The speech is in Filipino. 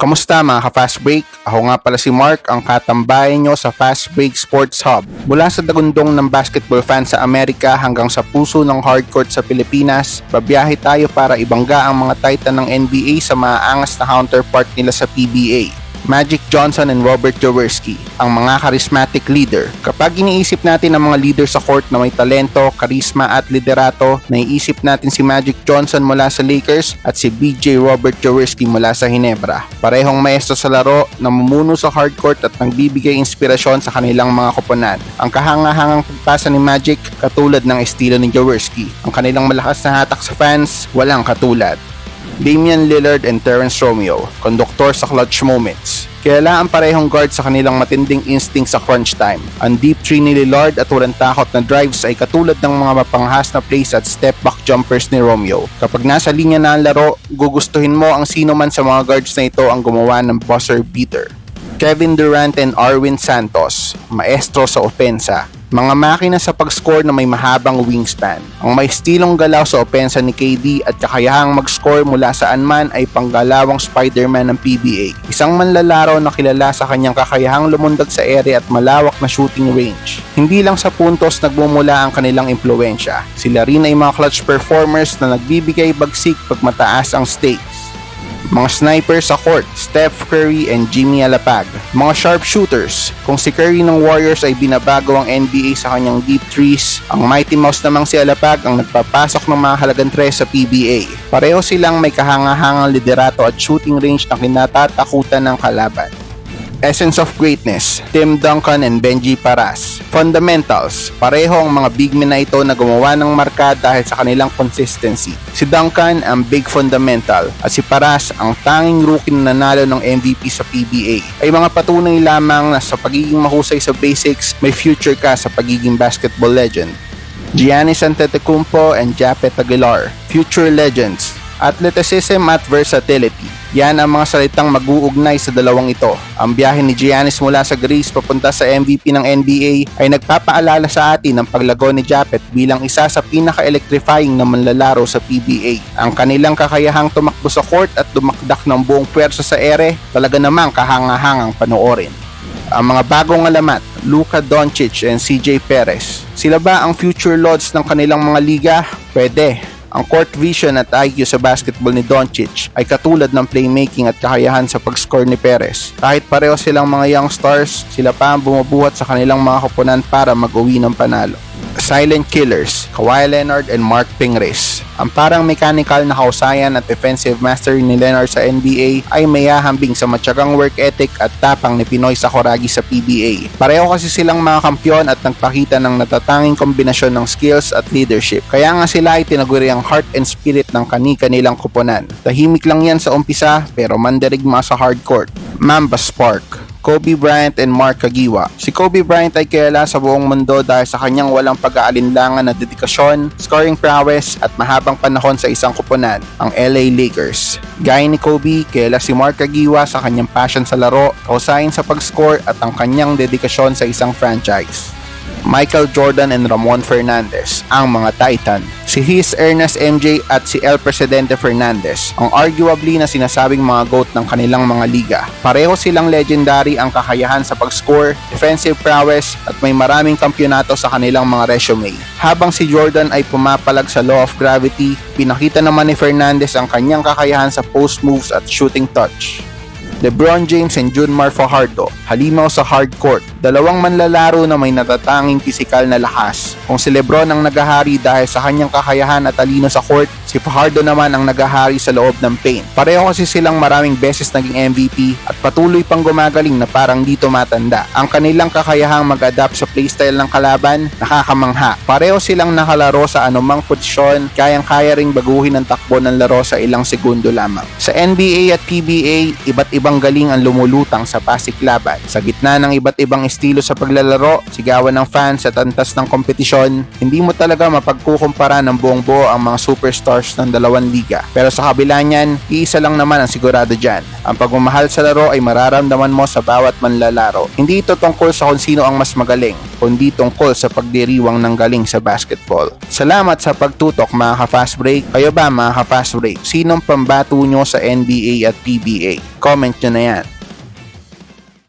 Kamusta mga ka-Fast Break? Ako nga pala si Mark, ang katambayan nyo sa Fast Break Sports Hub. Mula sa dagundong ng basketball fans sa Amerika hanggang sa puso ng hardcourt sa Pilipinas, babiyahe tayo para ibangga ang mga titan ng NBA sa maaangas na counterpart nila sa PBA. Magic Johnson and Robert Jaworski, ang mga charismatic leader. Kapag iniisip natin ang mga leader sa court na may talento, karisma at liderato, naiisip natin si Magic Johnson mula sa Lakers at si BJ Robert Jaworski mula sa Ginebra. Parehong maestro sa laro, namumuno sa hardcourt at nagbibigay inspirasyon sa kanilang mga koponan. Ang kahangahangang pagpasa ni Magic, katulad ng estilo ni Jaworski. Ang kanilang malakas na hatak sa fans, walang katulad. Damian Lillard and Terrence Romeo, konduktor sa clutch moments. Kilala ang parehong guard sa kanilang matinding instinct sa crunch time. Ang deep three ni Lillard at walang takot na drives ay katulad ng mga mapanghas na plays at step back jumpers ni Romeo. Kapag nasa linya na ang laro, gugustuhin mo ang sino man sa mga guards na ito ang gumawa ng buzzer beater. Kevin Durant and Arwin Santos, maestro sa opensa. Mga makina sa pag-score na may mahabang wingspan. Ang may stilong galaw sa opensa ni KD at kakayahang mag-score mula saan man ay panggalawang Spider-Man ng PBA. Isang manlalaro na kilala sa kanyang kakayahang lumundag sa ere at malawak na shooting range. Hindi lang sa puntos nagmumula ang kanilang impluensya. Sila rin ay mga clutch performers na nagbibigay bagsik pag mataas ang stakes. Mga snipers sa court, Steph Curry and Jimmy Alapag. Mga sharpshooters, kung si Curry ng Warriors ay binabago ang NBA sa kanyang deep threes, ang Mighty Mouse namang si Alapag ang nagpapasok ng mga halagang tres sa PBA. Pareho silang may kahangahangang liderato at shooting range na kinatatakutan ng kalaban. Essence of Greatness, Tim Duncan and Benji Paras. Fundamentals, pareho ang mga big men na ito na gumawa ng marka dahil sa kanilang consistency. Si Duncan ang big fundamental at si Paras ang tanging rookie na nanalo ng MVP sa PBA. Ay mga patunay lamang na sa pagiging mahusay sa basics, may future ka sa pagiging basketball legend. Giannis Antetokounmpo and Japet Aguilar, Future Legends. Athleticism at versatility. Yan ang mga salitang mag-uugnay sa dalawang ito. Ang biyahe ni Giannis mula sa Greece papunta sa MVP ng NBA ay nagpapaalala sa atin ng paglago ni Japet bilang isa sa pinaka-electrifying na manlalaro sa PBA. Ang kanilang kakayahang tumakbo sa court at dumakdak ng buong puwersa sa ere, talaga namang kahangahangang panoorin. Ang mga bagong alamat, Luka Doncic and CJ Perez. Sila ba ang future lords ng kanilang mga liga? Pwede. Ang court vision at IQ sa basketball ni Doncic ay katulad ng playmaking at kakayahan sa pag-score ni Perez. Kahit pareho silang mga young stars, sila pa ang bumubuhat sa kanilang mga koponan para mag-uwi ng panalo. Silent Killers, Kawhi Leonard and Mark Pingris. Ang parang mechanical na kausayan at defensive mastery ni Leonard sa NBA ay mayahambing sa matyagang work ethic at tapang ni Pinoy Sakuragi sa PBA. Pareho kasi silang mga kampyon at nagpakita ng natatanging kombinasyon ng skills at leadership. Kaya nga sila ay tinaguri ang heart and spirit ng kani-kanilang koponan. Tahimik lang yan sa umpisa pero mandirigma sa hardcourt. Mamba Spark, Kobe Bryant and Mark Kagiwa. Si Kobe Bryant ay kilala sa buong mundo dahil sa kanyang walang pag-aalinlangan na dedikasyon, scoring prowess at mahabang panahon sa isang koponan, ang LA Lakers. Gaya ni Kobe, kilala si Mark Kagiwa sa kanyang passion sa laro, kausayan sa pag-score at ang kanyang dedikasyon sa isang franchise. Michael Jordan and Ramon Fernandez, ang mga Titan. Si His Ernest MJ at si El Presidente Fernandez, ang arguably na sinasabing mga GOAT ng kanilang mga liga. Pareho silang legendary ang kakayahan sa pag-score, defensive prowess at may maraming kampyonato sa kanilang mga resume. Habang si Jordan ay pumapalag sa law of gravity, pinakita naman ni Fernandez ang kanyang kakayahan sa post moves at shooting touch. LeBron James and Junmar Fajardo, halimaw sa hardcourt. Dalawang manlalaro na may natatanging pisikal na lakas. Kung si LeBron ang nagahari dahil sa kanyang kakayahan at talino sa court, si Fajardo naman ang nagahari sa loob ng paint. Pareho kasi silang maraming beses naging MVP at patuloy pang gumagaling na parang dito matanda. Ang kanilang kakayahang mag-adapt sa playstyle ng kalaban, nakakamangha. Pareho silang nakalaro sa anumang posisyon, kayang-kaya ring baguhin ang takbo ng laro sa ilang segundo lamang. Sa NBA at PBA, iba't ibang galing ang lumulutang sa pasiklaban. Sa gitna ng iba't ibang estilo sa paglalaro, sigawan ng fans at antas ng kompetisyon, hindi mo talaga mapagkukumpara ng buong buo ang mga superstars ng dalawang liga. Pero sa kabila niyan, iisa lang naman ang sigurado dyan. Ang pagmamahal sa laro ay mararamdaman mo sa bawat manlalaro. Hindi ito tungkol sa kung sino ang mas magaling, kundi tungkol sa pagdiriwang ng galing sa basketball. Salamat sa pagtutok mga ka-Fast Break. Kayo ba mga ka-Fast Break? Sinong pambato nyo sa NBA at PBA? Comment nyo na yan.